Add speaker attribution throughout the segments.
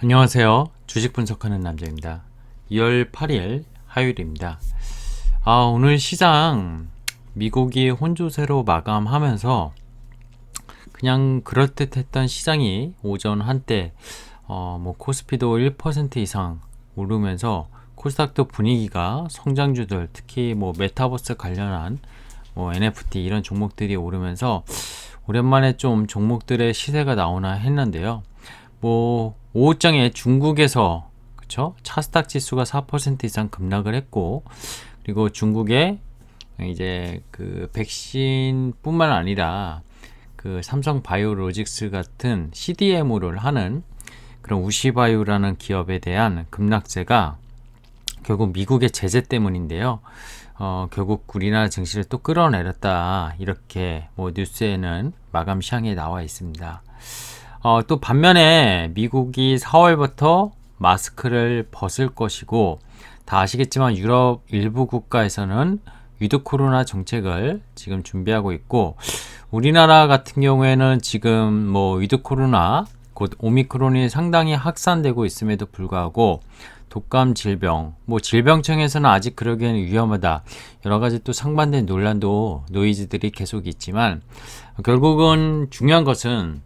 Speaker 1: 안녕하세요. 주식 분석하는 남자입니다. 2월 8일 화요일입니다. 오늘 시장 미국이 혼조세로 마감하면서 그냥 그럴듯했던 시장이 오전 한때 코스피도 1% 이상 오르면서 코스닥도 분위기가 성장주들 특히 메타버스 관련한 NFT 이런 종목들이 오르면서 오랜만에 좀 종목들의 시세가 나오나 했는데요. 오후장에 중국에서 그쵸? 차스닥 지수가 4% 이상 급락을 했고, 그리고 중국의 이제 그 백신뿐만 아니라 그 삼성 바이오로직스 같은 CDMO를 하는 그런 우시바이오라는 기업에 대한 급락세가 결국 미국의 제재 때문인데요. 결국 우리나라 증시를 또 끌어내렸다. 이렇게 뉴스에는 마감 시황에 나와 있습니다. 또 반면에 미국이 4월부터 마스크를 벗을 것이고, 다 아시겠지만 유럽 일부 국가에서는 위드 코로나 정책을 지금 준비하고 있고, 우리나라 같은 경우에는 지금 위드 코로나 곧 오미크론이 상당히 확산되고 있음에도 불구하고 독감 질병, 질병청에서는 아직 그러기에는 위험하다. 여러 가지 또 상반된 논란도 노이즈들이 계속 있지만, 결국은 중요한 것은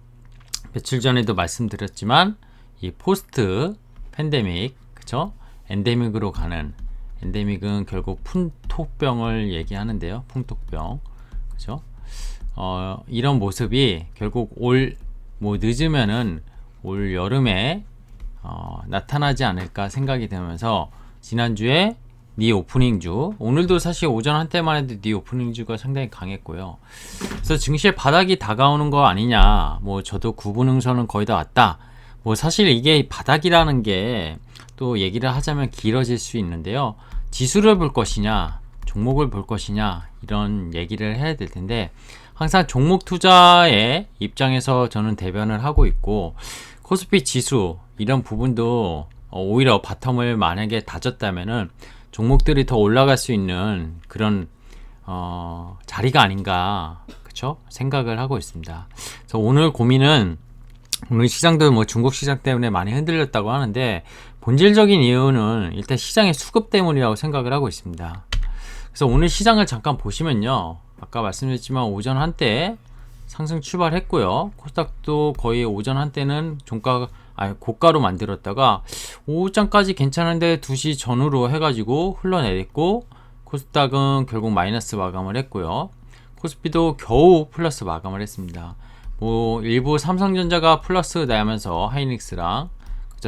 Speaker 1: 며칠 전에도 말씀드렸지만 이 포스트 팬데믹, 그쵸? 엔데믹으로 가는, 엔데믹은 결국 풍토병을 얘기하는데요. 풍토병, 그쵸? 이런 모습이 결국 늦으면은 올 여름에 나타나지 않을까 생각이 되면서 지난주에 니 오프닝주, 오늘도 사실 오전 한때만 해도 니 오프닝주가 상당히 강했고요. 그래서 증시의 바닥이 다가오는 거 아니냐, 저도 구분응선은 거의 다 왔다. 사실 이게 바닥이라는 게 또 얘기를 하자면 길어질 수 있는데요. 지수를 볼 것이냐, 종목을 볼 것이냐, 이런 얘기를 해야 될 텐데, 항상 종목 투자의 입장에서 저는 대변을 하고 있고, 코스피 지수 이런 부분도 오히려 바텀을 만약에 다졌다면은 종목들이 더 올라갈 수 있는 그런 자리가 아닌가, 그쵸? 생각을 하고 있습니다. 그래서 오늘 고민은, 오늘 시장도 중국 시장 때문에 많이 흔들렸다고 하는데 본질적인 이유는 일단 시장의 수급 때문이라고 생각을 하고 있습니다. 그래서 오늘 시장을 잠깐 보시면요, 아까 말씀드렸지만 오전 한때 상승 출발했고요. 코스닥도 거의 오전 한때는 고가로 만들었다가 오후장까지 괜찮은데 2시 전후로 해가지고 흘러내렸고, 코스닥은 결국 마이너스 마감을 했고요. 코스피도 겨우 플러스 마감을 했습니다. 일부 삼성전자가 플러스 나면서 하이닉스랑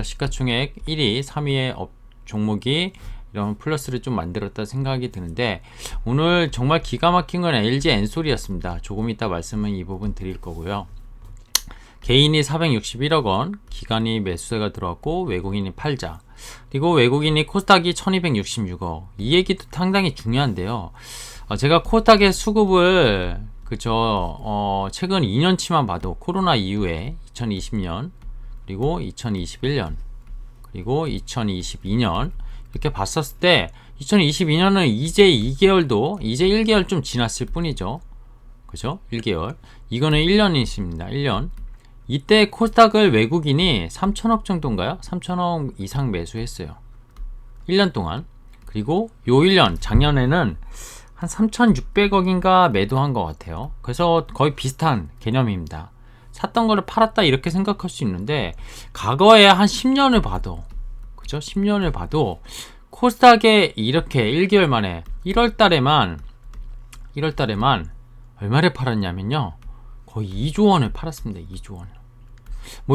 Speaker 1: 시가총액 1위, 3위의 종목이 이런 플러스를 좀 만들었다 생각이 드는데, 오늘 정말 기가 막힌 건 LG 엔솔이었습니다. 조금 이따 말씀은 이 부분 드릴 거고요. 개인이 461억 원, 기관이 매수세가 들어왔고 외국인이 팔자. 그리고 외국인이 코스닥이 1266억. 이 얘기도 상당히 중요한데요. 제가 코스닥의 수급을 최근 2년치만 봐도 코로나 이후에 2020년, 그리고 2021년, 그리고 2022년 이렇게 봤었을 때 2022년은 이제 1개월 좀 지났을 뿐이죠. 그죠? 1개월. 이거는 1년이십니다. 1년. 이때 코스닥을 외국인이 3천억 정도인가요? 3천억 이상 매수했어요. 1년 동안. 그리고 요 1년, 작년에는 한 3,600억인가 매도한 것 같아요. 그래서 거의 비슷한 개념입니다. 샀던 거를 팔았다 이렇게 생각할 수 있는데, 과거에 한 10년을 봐도, 그죠? 10년을 봐도 코스닥에 이렇게 1개월 만에 1월 달에만 얼마를 팔았냐면요, 거의 2조 원을 팔았습니다. 2조 원.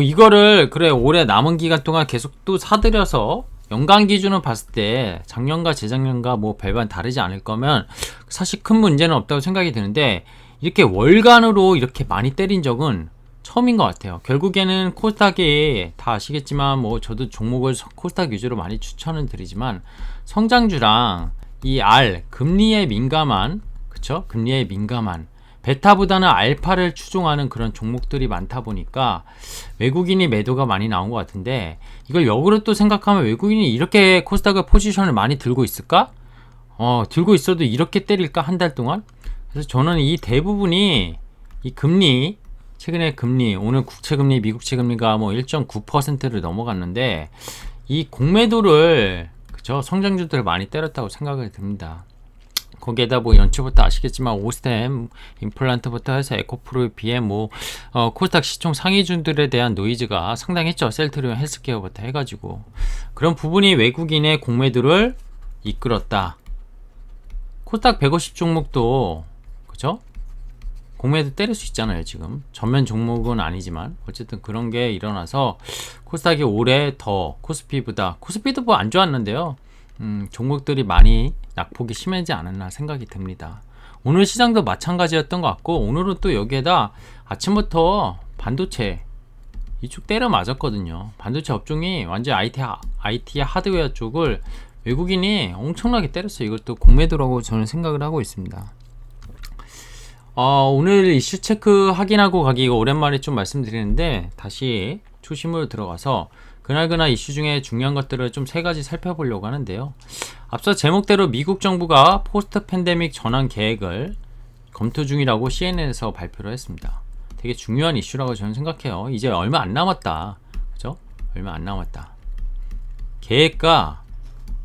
Speaker 1: 이거를 올해 남은 기간 동안 계속 또 사들여서 연간 기준을 봤을 때 작년과 재작년과 별반 다르지 않을 거면 사실 큰 문제는 없다고 생각이 드는데, 이렇게 월간으로 이렇게 많이 때린 적은 처음인 것 같아요. 결국에는 코스닥이 다 아시겠지만 저도 종목을 코스닥 위주로 많이 추천을 드리지만, 성장주랑 이 금리에 민감한, 그쵸? 금리에 민감한 베타보다는 알파를 추종하는 그런 종목들이 많다 보니까 외국인이 매도가 많이 나온 것 같은데, 이걸 역으로 또 생각하면 외국인이 이렇게 코스닥의 포지션을 많이 들고 있을까? 들고 있어도 이렇게 때릴까? 한 달 동안? 그래서 저는 이 대부분이 이 금리 최근에 금리, 오늘 국채금리, 미국채 금리가 뭐 1.9%를 넘어갔는데 이 공매도를 그죠? 성장주들을 많이 때렸다고 생각이 듭니다. 거기에다 뭐 연초부터 아시겠지만 오스템, 임플란트부터 해서 에코프로, BM, 코스닥 시총 상위주들에 대한 노이즈가 상당했죠. 셀트리온, 헬스케어부터 해가지고 그런 부분이 외국인의 공매도를 이끌었다. 코스닥 150 종목도 그죠? 공매도 때릴 수 있잖아요. 지금 전면 종목은 아니지만 어쨌든 그런 게 일어나서 코스닥이 올해 더 코스피도 뭐 안 좋았는데요. 종목들이 많이 낙폭이 심하지 않았나 생각이 듭니다. 오늘 시장도 마찬가지였던 것 같고 오늘은 또 여기에다 아침부터 반도체 이쪽 때려 맞았거든요. 반도체 업종이 완전 IT 하드웨어 쪽을 외국인이 엄청나게 때렸어요. 이것도 공매도라고 저는 생각을 하고 있습니다. 오늘 이슈 체크 확인하고 가기 이거 오랜만에 좀 말씀드리는데 다시 초심으로 들어가서 그날그날 이슈 중에 중요한 것들을 좀 세 가지 살펴보려고 하는데요. 앞서 제목대로 미국 정부가 포스트 팬데믹 전환 계획을 검토 중이라고 CNN에서 발표를 했습니다. 되게 중요한 이슈라고 저는 생각해요. 이제 얼마 안 남았다. 그죠? 얼마 안 남았다. 계획과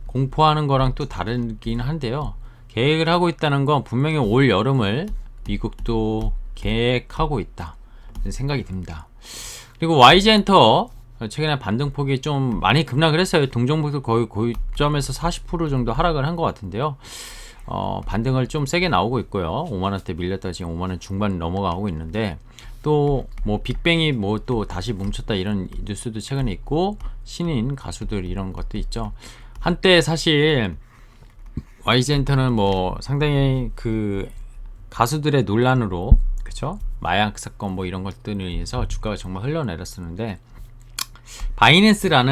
Speaker 1: 공포하는 거랑 또 다르긴 한데요. 계획을 하고 있다는 건 분명히 올 여름을 미국도 계획하고 있다 생각이 듭니다. 그리고 YG엔터 최근에 반등폭이 좀 많이 급락을 했어요. 동종목도 거의 고점에서 40% 정도 하락을 한 것 같은데요. 반등을 좀 세게 나오고 있고요. 5만원대 밀렸다가 지금 5만원 중반 넘어가고 있는데 또 뭐 빅뱅이 뭐 또 다시 뭉쳤다 이런 뉴스도 최근에 있고 신인 가수들 이런 것도 있죠. 한때 사실 YG엔터는 뭐 상당히 그 가수들의 논란으로 그쵸? 마약 사건 뭐 이런 것들에 의해서 주가가 정말 흘러내렸었는데 바이낸스가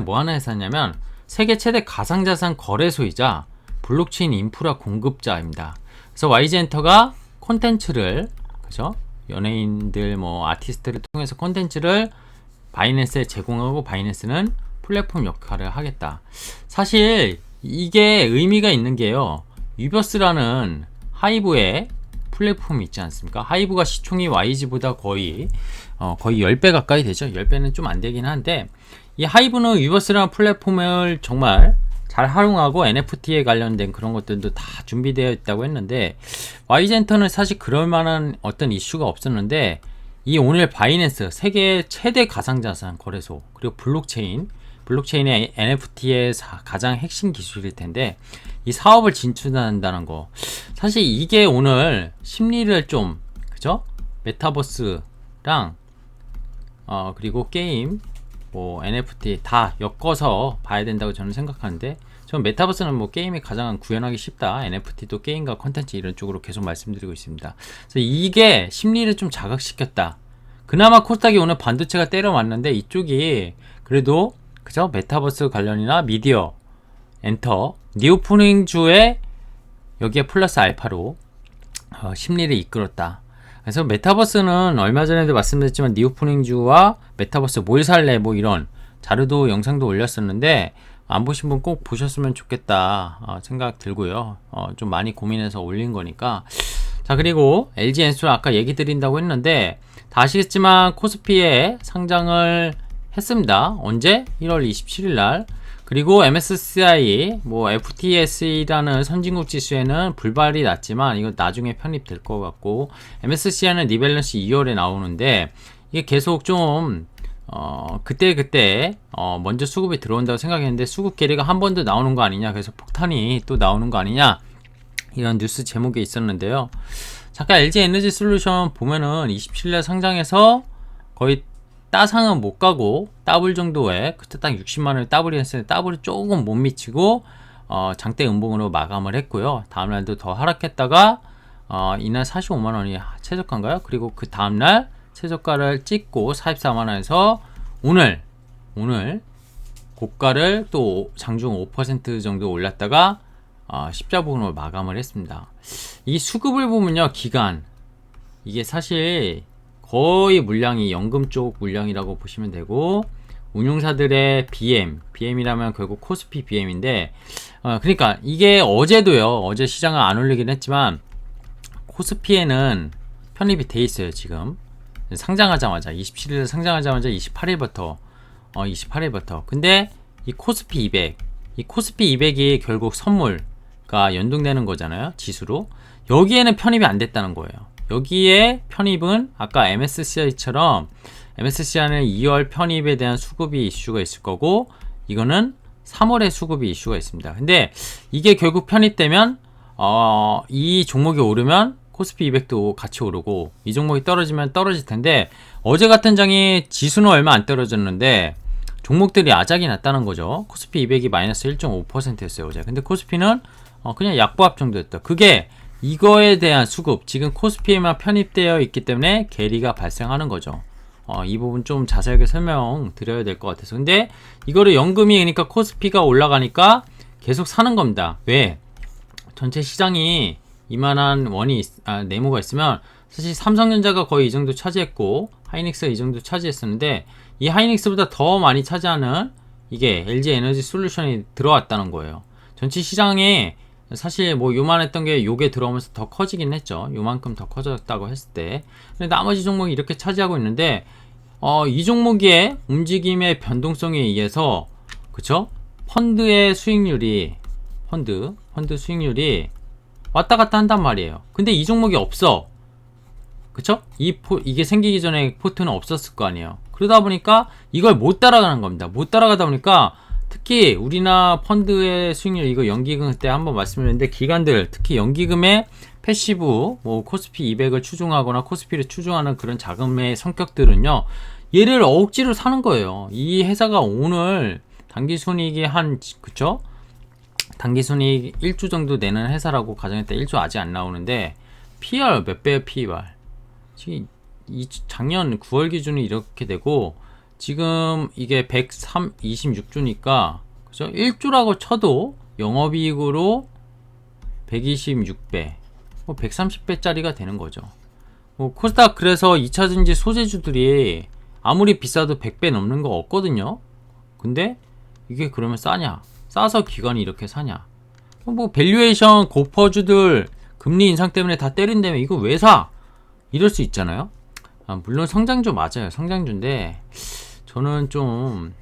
Speaker 1: 뭐 하나 회사냐면 세계 최대 가상자산 거래소이자 블록체인 인프라 공급자입니다. 그래서 YG엔터가 콘텐츠를 그죠? 연예인들 뭐 아티스트를 통해서 콘텐츠를 바이낸스에 제공하고 바이낸스는 플랫폼 역할을 하겠다. 사실 이게 의미가 있는 게요. 유버스라는 하이브의 플랫폼이 있지 않습니까? 하이브가 시총이 YG보다 거의 10배 가까이 되죠. 10배는 좀 안 되긴 한데 이 하이브는 유버스라는 플랫폼을 정말 잘 활용하고 NFT에 관련된 그런 것들도 다 준비되어 있다고 했는데 YG엔터는 사실 그럴 만한 어떤 이슈가 없었는데 이 오늘 바이낸스 세계 최대 가상자산 거래소 그리고 블록체인의 NFT의 가장 핵심 기술일 텐데 이 사업을 진출한다는 거 사실 이게 오늘 심리를 좀 그죠? 메타버스랑 그리고 게임 뭐 NFT 다 엮어서 봐야 된다고 저는 생각하는데 전 메타버스는 뭐 게임이 가장 구현하기 쉽다. NFT도 게임과 컨텐츠 이런 쪽으로 계속 말씀드리고 있습니다. 그래서 이게 심리를 좀 자극시켰다. 그나마 코스닥이 오늘 반도체가 때려맞는데 이쪽이 그래도 그죠? 메타버스 관련이나 미디어, 엔터, 니오프닝주에 여기에 플러스 알파로 심리를 이끌었다. 그래서 메타버스는 얼마 전에도 말씀드렸지만 니오프닝주와 메타버스 뭘 살래 뭐 이런 자료도 영상도 올렸었는데 안 보신 분 꼭 보셨으면 좋겠다 생각 들고요. 좀 많이 고민해서 올린 거니까. 자 그리고 LG엔솔 아까 얘기 드린다고 했는데 다 아시겠지만 코스피에 상장을 했습니다. 언제? 1월 27일 날. 그리고 MSCI 뭐 FTSE라는 선진국 지수에는 불발이 났지만 이거 나중에 편입될 것 같고 MSCI는 리밸런스 2월에 나오는데 이게 계속 좀 그때 먼저 수급이 들어온다고 생각했는데 수급 계리가 한 번 더 나오는 거 아니냐 그래서 폭탄이 또 나오는 거 아니냐 이런 뉴스 제목에 있었는데요. 잠깐 LG 에너지 솔루션 보면은 27일 상장해서 거의 따상은 못 가고 더블 정도에 그때 딱 60만원을 더블이 했을 때 더블이 조금 못 미치고 장대 음봉으로 마감을 했고요. 다음날도 더 하락했다가 이날 45만원이 최저가인가요? 그리고 그 다음날 최저가를 찍고 44만원에서 오늘 고가를 또 장중 5% 정도 올랐다가 십자봉으로 마감을 했습니다. 이 수급을 보면요, 기간 이게 사실 거의 물량이 연금 쪽 물량이라고 보시면 되고 운용사들의 BM이라면 결국 코스피 BM인데 그러니까 이게 어제도요. 어제 시장은 안 올리긴 했지만 코스피에는 편입이 돼 있어요. 지금 상장하자마자 27일 상장하자마자 28일부터 근데 이 코스피 200 이 코스피 200이 결국 선물과 연동되는 거잖아요. 지수로. 여기에는 편입이 안 됐다는 거예요. 여기에 편입은 아까 MSCI처럼 MSCI는 2월 편입에 대한 수급이 이슈가 있을 거고 이거는 3월에 수급이 이슈가 있습니다. 근데 이게 결국 편입되면 이 종목이 오르면 코스피 200도 같이 오르고 이 종목이 떨어지면 떨어질 텐데 어제 같은 장이 지수는 얼마 안 떨어졌는데 종목들이 아작이 났다는 거죠. 코스피 200이 마이너스 1.5%였어요 어제. 근데 코스피는 그냥 약보합 정도였다. 그게 이거에 대한 수급, 지금 코스피에만 편입되어 있기 때문에 괴리가 발생하는 거죠. 이 부분 좀 자세하게 설명드려야 될 것 같아서. 근데 이거를 연금이, 그러니까 코스피가 올라가니까 계속 사는 겁니다. 왜? 전체 시장이 이만한 네모가 있으면 사실 삼성전자가 거의 이 정도 차지했고 하이닉스가 이 정도 차지했었는데 이 하이닉스보다 더 많이 차지하는 이게 LG 에너지 솔루션이 들어왔다는 거예요. 전체 시장에 사실 뭐 요만했던 게 요게 들어오면서 더 커지긴 했죠. 요만큼 더 커졌다고 했을 때. 근데 나머지 종목이 이렇게 차지하고 있는데 이 종목의 움직임의 변동성에 의해서 그쵸? 펀드의 수익률이 펀드 수익률이 왔다 갔다 한단 말이에요. 근데 이 종목이 없어. 그쵸? 이게 생기기 전에 포트는 없었을 거 아니에요. 그러다 보니까 이걸 못 따라가는 겁니다. 못 따라가다 보니까 특히 우리나라 펀드의 수익률, 이거 연기금 때 한번 말씀드렸는데 기관들, 특히 연기금의 패시브, 뭐 코스피 200을 추종하거나 코스피를 추종하는 그런 자금의 성격들은요, 얘를 억지로 사는 거예요. 이 회사가 오늘 당기순이익이 그쵸? 당기순이익 1조 정도 내는 회사라고 가정했다. 1조 아직 안 나오는데 PR 몇 배의 PR? 지금 작년 9월 기준이 이렇게 되고 지금 이게 126조니까 그죠? 1조라고 쳐도 영업이익으로 126배, 130배짜리가 되는 거죠. 코스닥 그래서 2차전지 소재주들이 아무리 비싸도 100배 넘는 거 없거든요. 근데 이게 그러면 싸냐? 싸서 기관이 이렇게 사냐? 뭐 밸류에이션 고퍼주들 금리 인상 때문에 다 때린다면 이거 왜 사? 이럴 수 있잖아요. 물론 성장주 맞아요. 성장주인데 저는 좀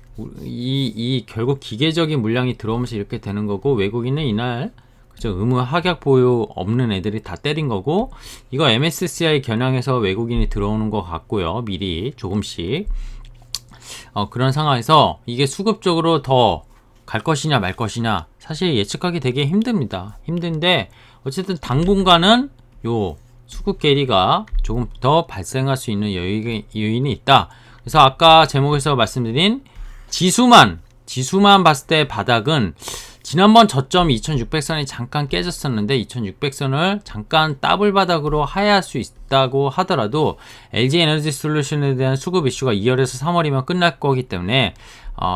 Speaker 1: 결국 기계적인 물량이 들어오면서 이렇게 되는 거고, 외국인은 이날 그죠, 의무 하격 보유 없는 애들이 다 때린 거고, 이거 MSCI 겨냥해서 외국인이 들어오는 것 같고요. 미리 조금씩 그런 상황에서 이게 수급적으로 더 갈 것이냐 말 것이냐 사실 예측하기 되게 힘듭니다. 힘든데 어쨌든 당분간은 요 수급 괴리가 조금 더 발생할 수 있는 요인이 있다. 그래서 아까 제목에서 말씀드린 지수만 봤을 때 바닥은 지난번 저점 2600선이 잠깐 깨졌었는데 2600선을 잠깐 더블 바닥으로 하회할 수 있다고 하더라도 LG 에너지 솔루션에 대한 수급 이슈가 2월에서 3월이면 끝날 거기 때문에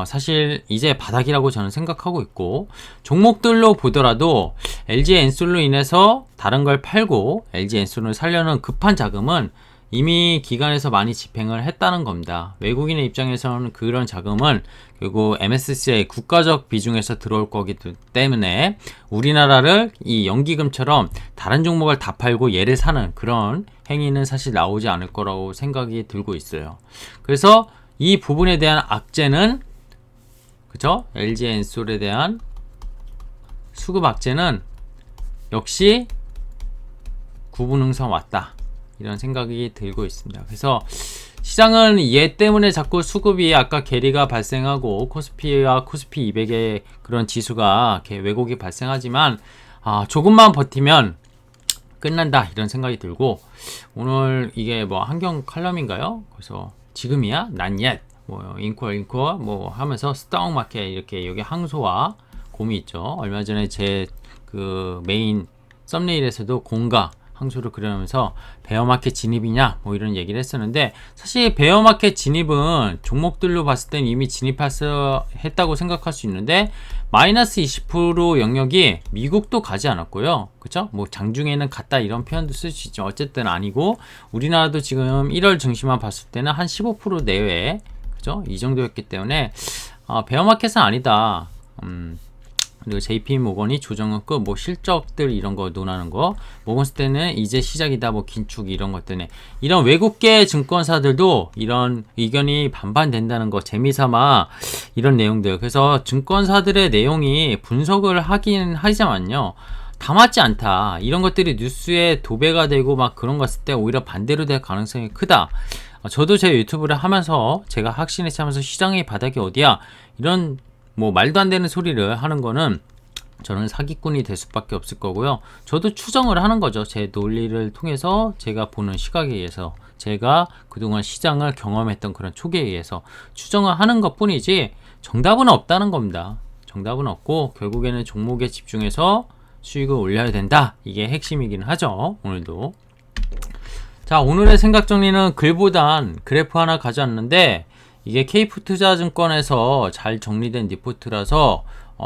Speaker 1: 사실 이제 바닥이라고 저는 생각하고 있고, 종목들로 보더라도 LG 엔솔로 인해서 다른 걸 팔고 LG 엔솔을 살려는 급한 자금은 이미 기관에서 많이 집행을 했다는 겁니다. 외국인의 입장에서는 그런 자금은 결국 MSCI 국가적 비중에서 들어올 거기 때문에 우리나라를 이 연기금처럼 다른 종목을 다 팔고 얘를 사는 그런 행위는 사실 나오지 않을 거라고 생각이 들고 있어요. 그래서 이 부분에 대한 악재는 그죠? LG 엔솔에 대한 수급 악재는 역시 구분응선 왔다. 이런 생각이 들고 있습니다. 그래서 시장은 얘 때문에 자꾸 수급이 아까 괴리가 발생하고 코스피와 코스피 200의 그런 지수가 왜곡이 발생하지만 조금만 버티면 끝난다 이런 생각이 들고, 오늘 이게 뭐 환경 칼럼인가요? 그래서 지금이야? Not yet. 뭐 인코어 뭐 하면서 스톡 마켓 이렇게 여기 항소와 곰이 있죠. 얼마 전에 제 그 메인 썸네일에서도 곰과 항소를 그려놓으면서 베어마켓 진입이냐 뭐 이런 얘기를 했었는데, 사실 베어마켓 진입은 종목들로 봤을 땐 이미 진입했다고 생각할 수 있는데 마이너스 20% 영역이 미국도 가지 않았고요. 그쵸? 뭐 장중에는 갔다 이런 표현도 쓸 수 있죠. 어쨌든 아니고 우리나라도 지금 1월 증시만 봤을 때는 한 15% 내외 그죠? 이 정도였기 때문에 베어마켓은 아니다. 그리고 JP 모건이 조정은 끝, 뭐 실적들 이런 거 논하는 거, 모건스탠은 이제 시작이다, 뭐 긴축 이런 것 때문에 이런 외국계 증권사들도 이런 의견이 반반 된다는 거 재미삼아 이런 내용들. 그래서 증권사들의 내용이 분석을 하긴 하지만요, 다 맞지 않다. 이런 것들이 뉴스에 도배가 되고 막 그런 거 했을 때 오히려 반대로 될 가능성이 크다. 저도 제 유튜브를 하면서 제가 확신에 차면서 시장의 바닥이 어디야, 이런 뭐 말도 안 되는 소리를 하는 거는 저는 사기꾼이 될 수밖에 없을 거고요. 저도 추정을 하는 거죠. 제 논리를 통해서, 제가 보는 시각에 의해서, 제가 그동안 시장을 경험했던 그런 촉에 의해서 추정을 하는 것 뿐이지 정답은 없다는 겁니다. 정답은 없고 결국에는 종목에 집중해서 수익을 올려야 된다. 이게 핵심이긴 하죠. 오늘도. 자, 오늘의 생각 정리는 글보단 그래프 하나 가져왔는데, 이게 K투자증권에서 잘 정리된 리포트라서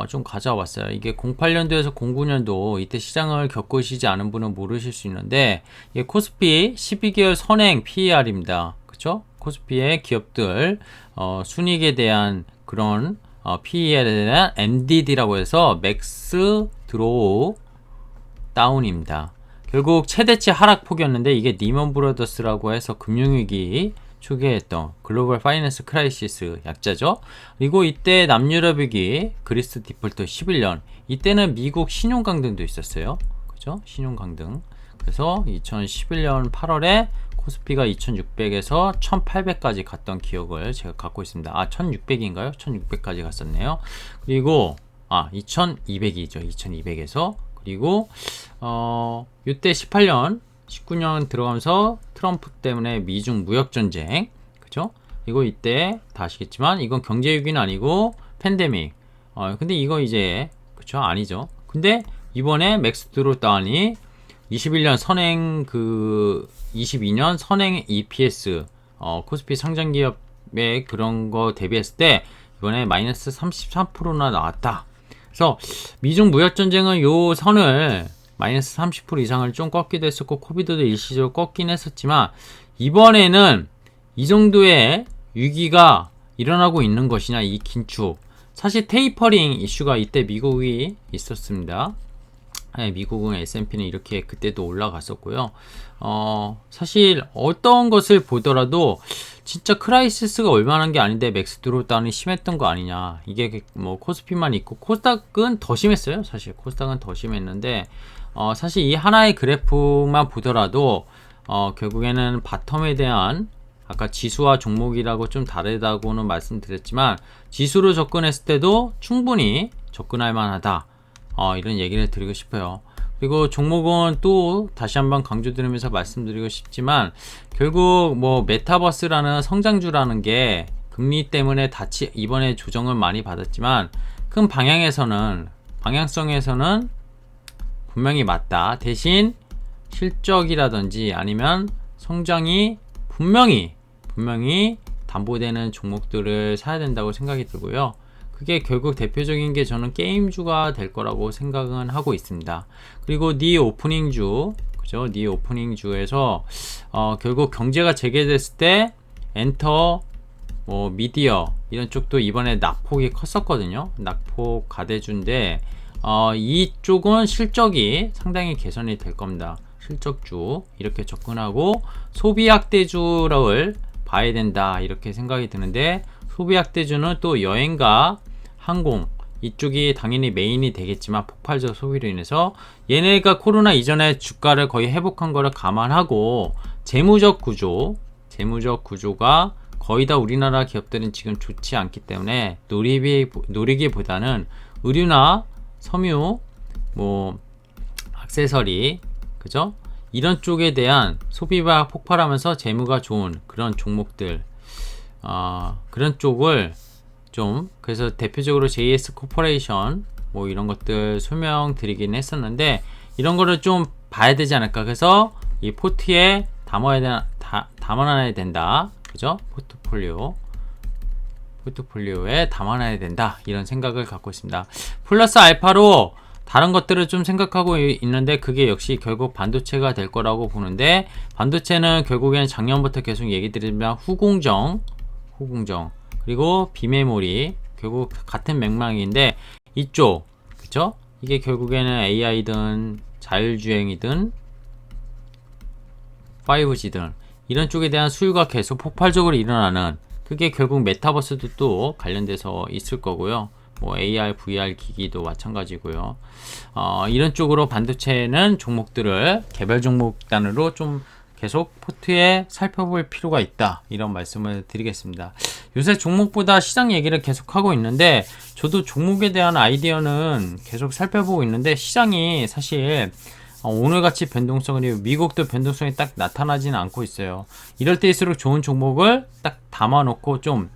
Speaker 1: 좀 가져왔어요. 이게 08년도에서 09년도 이때 시장을 겪으시지 않은 분은 모르실 수 있는데, 이게 코스피 12개월 선행 PER입니다. 그쵸? 코스피의 기업들 순이익에 대한 그런 PER에 대한 MDD라고 해서 맥스 드로우 다운입니다. 결국 최대치 하락폭이었는데, 이게 니먼 브라더스라고 해서 금융위기 초기했던 글로벌 파이낸스 크라이시스 약자죠. 그리고 이때 남유럽 위기, 그리스 디폴트 11년, 이때는 미국 신용 강등도 있었어요. 그죠? 신용 강등. 그래서 2011년 8월에 코스피가 2600에서 1800까지 갔던 기억을 제가 갖고 있습니다. 1600인가요? 1600까지 갔었네요. 그리고 2200이죠. 2200에서. 그리고 이때 18년 19년 들어가면서 트럼프 때문에 미중 무역전쟁, 그죠? 이거 이때 다 아시겠지만 이건 경제위기는 아니고 팬데믹. 근데 이거 이제 그쵸? 아니죠. 근데 이번에 맥스 드로다운이 21년 선행 22년 선행 EPS 코스피 상장기업의 그런 거 대비했을 때 이번에 마이너스 33%나 나왔다. 그래서 미중 무역전쟁은 요 선을 마이너스 30% 이상을 좀 꺾기도 했었고, 코비드도 일시적으로 꺾긴 했었지만, 이번에는 이 정도의 위기가 일어나고 있는 것이냐, 이 긴축. 사실 테이퍼링 이슈가 이때 미국이 있었습니다. 미국은 S&P는 이렇게 그때도 올라갔었고요. 사실 어떤 것을 보더라도 진짜 크라이시스가 얼마나 게 아닌데 맥스 드로다운이 심했던 거 아니냐. 이게 뭐 코스피만 있고 코스닥은 더 심했어요. 사실 코스닥은 더 심했는데, 사실 이 하나의 그래프만 보더라도 결국에는 바텀에 대한, 아까 지수와 종목이라고 좀 다르다고는 말씀드렸지만 지수로 접근했을 때도 충분히 접근할 만하다, 이런 얘기를 드리고 싶어요. 그리고 종목은 또 다시 한번 강조드리면서 말씀드리고 싶지만, 결국 뭐 메타버스라는 성장주라는 게 금리 때문에 이번에 조정을 많이 받았지만 큰 방향성에서는 분명히 맞다. 대신 실적이라든지 아니면 성장이 분명히 담보되는 종목들을 사야 된다고 생각이 들고요. 그게 결국 대표적인 게 저는 게임주가 될 거라고 생각은 하고 있습니다. 그리고 니 오프닝주, 그죠? 니 오프닝주에서 결국 경제가 재개됐을 때 엔터, 뭐 미디어 이런 쪽도 이번에 낙폭이 컸었거든요. 낙폭 가대주인데 이쪽은 실적이 상당히 개선이 될 겁니다. 실적주 이렇게 접근하고 소비약대주를 봐야 된다, 이렇게 생각이 드는데, 소비약대주는 또 여행과 항공 이쪽이 당연히 메인이 되겠지만 폭발적 소비로 인해서 얘네가 코로나 이전에 주가를 거의 회복한 거를 감안하고 재무적 구조가 거의 다 우리나라 기업들은 지금 좋지 않기 때문에 노리기보다는 의류나 섬유, 뭐 액세서리, 그죠? 이런 쪽에 대한 소비가 폭발하면서 재무가 좋은 그런 종목들, 그런 쪽을 좀, 그래서 대표적으로 JS 코퍼레이션 뭐 이런 것들 설명드리긴 했었는데, 이런 거를 좀 봐야 되지 않을까. 그래서 이 포트에 담아놔야 된다, 그죠? 포트폴리오에 담아놔야 된다, 이런 생각을 갖고 있습니다. 플러스 알파로 다른 것들을 좀 생각하고 있는데, 그게 역시 결국 반도체가 될 거라고 보는데, 반도체는 결국에는 작년부터 계속 얘기 드리면 후공정 그리고 비메모리, 결국 같은 맥락인데, 이쪽 그쵸? 이게 결국에는 AI든 자율주행이든 5G든 이런 쪽에 대한 수요가 계속 폭발적으로 일어나는, 그게 결국 메타버스도 또 관련돼서 있을 거고요. 뭐 AR, VR 기기도 마찬가지고요. 이런 쪽으로 반도체는 종목들을 개별 종목 단으로 좀 계속 포트에 살펴볼 필요가 있다, 이런 말씀을 드리겠습니다. 요새 종목보다 시장 얘기를 계속 하고 있는데, 저도 종목에 대한 아이디어는 계속 살펴보고 있는데, 시장이 사실 오늘같이 변동성이, 미국도 변동성이 딱 나타나지는 않고 있어요. 이럴 때일수록 좋은 종목을 딱 담아놓고 좀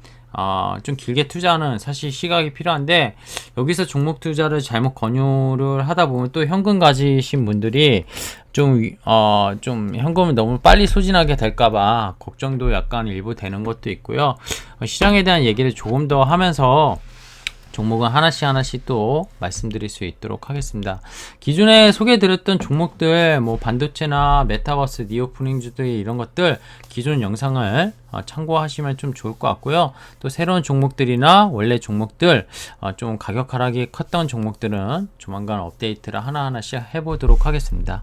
Speaker 1: 길게 투자하는 사실 시각이 필요한데, 여기서 종목 투자를 잘못 권유를 하다 보면 또 현금 가지신 분들이 좀 현금을 너무 빨리 소진하게 될까봐 걱정도 약간 일부 되는 것도 있고요. 시장에 대한 얘기를 조금 더 하면서 종목은 하나씩 또 말씀드릴 수 있도록 하겠습니다. 기존에 소개해드렸던 종목들, 뭐 반도체나 메타버스, 니오프닝주들 이런 것들 기존 영상을 참고하시면 좀 좋을 것 같고요. 또 새로운 종목들이나 원래 종목들, 좀 가격 하락이 컸던 종목들은 조만간 업데이트를 하나씩 해보도록 하겠습니다.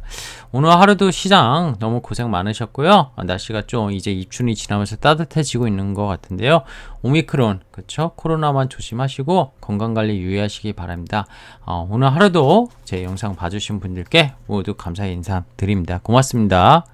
Speaker 1: 오늘 하루도 시장 너무 고생 많으셨고요. 날씨가 좀 이제 입춘이 지나면서 따뜻해지고 있는 것 같은데요. 오미크론, 그쵸? 코로나만 조심하시고 건강관리 유의하시기 바랍니다. 오늘 하루도 제 영상 봐주신 분들께 모두 감사의 인사 드립니다. 고맙습니다.